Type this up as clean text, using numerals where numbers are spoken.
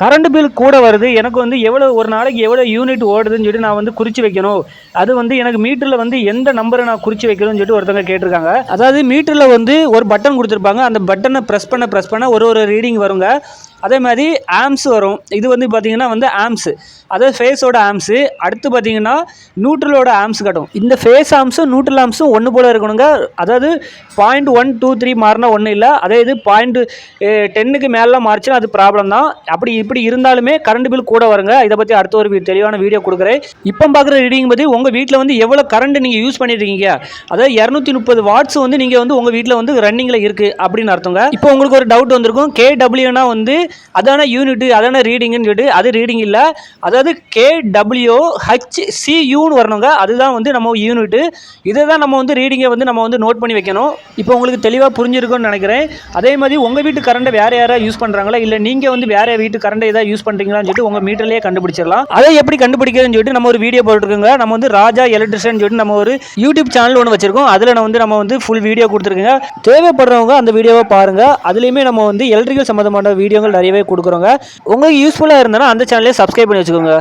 Current bill கூட வருது, எனக்கு வந்து எவ்வளோ ஒரு நாளைக்கு எவ்வளோ யூனிட் ஓடுதுன்னு சொல்லிட்டு நான் வந்து குறித்து வைக்கணும். அது வந்து எனக்கு மீட்டரில் வந்து எந்த நம்பரை நான் குறித்து வைக்கணும்னு சொல்லிட்டு ஒருத்தவங்க கேட்டிருக்காங்க. அதாவது மீட்டரில் வந்து ஒரு பட்டன் கொடுத்துருப்பாங்க, அந்த பட்டனை ப்ரெஸ் பண்ண ஒரு ரீடிங் வருங்க. அதே மாதிரி ஆம்ஸ் வரும். இது வந்து பார்த்தீங்கன்னா வந்து ஆம்ஸு, அதாவது ஃபேஸோட ஆம்ஸு. அடுத்து பார்த்தீங்கன்னா நியூட்ரலோட ஆம்ஸ் காட்டும். இந்த ஃபேஸ் ஆம்ஸும் நியூட்ரல் ஆம்ஸும் ஒன்று போல் இருக்கணுங்க. அதாவது 0.123 மாறினா ஒன்றும் இல்லை, அதே இது 0.10க்கு மேலே மாறிச்சுன்னா அது ப்ராப்ளம் தான். அப்படி இப்படி இருந்தாலுமே கரண்ட் பில் கூட வருங்க. இதை பற்றி அடுத்த ஒரு தெளிவான வீடியோ கொடுக்குறேன். இப்போ பார்க்குற ரீடிங் பற்றி உங்கள் வீட்டில் வந்து எவ்வளோ கரண்ட் நீங்கள் யூஸ் பண்ணியிருக்கீங்க, அதாவது 230 வாட்ஸ் வந்து நீங்கள் வந்து உங்கள் வீட்டில் வந்து ரன்னிங்கில் இருக்குது அப்படின்னு அர்த்தங்க. இப்போ உங்களுக்கு ஒரு டவுட் வந்திருக்கும், கேடபிள்யூனா வந்து அதான யூனிட், அதான ரீடிங்னு சொல்லிட்டு. அது ரீடிங் இல்லை, அதாவது KWHCUன்னு வரணுங்க. அதுதான் வந்து நம்ம யூனிட்டு. இதை தான் நம்ம வந்து ரீடிங்கை வந்து நம்ம வந்து நோட் பண்ணி வைக்கணும். இப்போ உங்களுக்கு தெளிவாக புரிஞ்சிருக்கும்னு நினைக்கிறேன். அதே மாதிரி உங்கள் வீட்டு கரண்ட்டை வேறு யாராவது யூஸ் பண்ணுறாங்களா, இல்லை நீங்கள் வந்து வேறு வீட்டு கரண்ட்டை ஏதாவது யூஸ் பண்ணுறீங்களான்னு சொல்லிட்டு உங்கள் மீட்டர்லேயே கண்டுபிடிச்சிடலாம். அதை எப்படி கண்டுபிடிக்கிறதுன்னு சொல்லிட்டு நம்ம ஒரு வீடியோ போட்டுருக்கோங்க. நம்ம வந்து ராஜா எலக்ட்ரிஷியன் சொல்லிட்டு நம்ம ஒரு யூடியூப் சேனல் ஒன்று வச்சிருக்கோம். அதில் நம்ம வந்து ஃபுல் வீடியோ கொடுத்துருக்கோங்க. தேவைப்படுறவங்க அந்த வீடியோவை பாருங்கள். அதுலேயுமே நம்ம வந்து எலக்ட்ரிக்கல் சம்மந்தமான வீடியோங்கள் நிறையவே கொடுக்குறோங்க. உங்களுக்கு யூஸ்ஃபுல்லாக இருந்தாலும் அந்த சேனலே சப்ஸ்கிரைப் பண்ணி வச்சுக்கோங்க.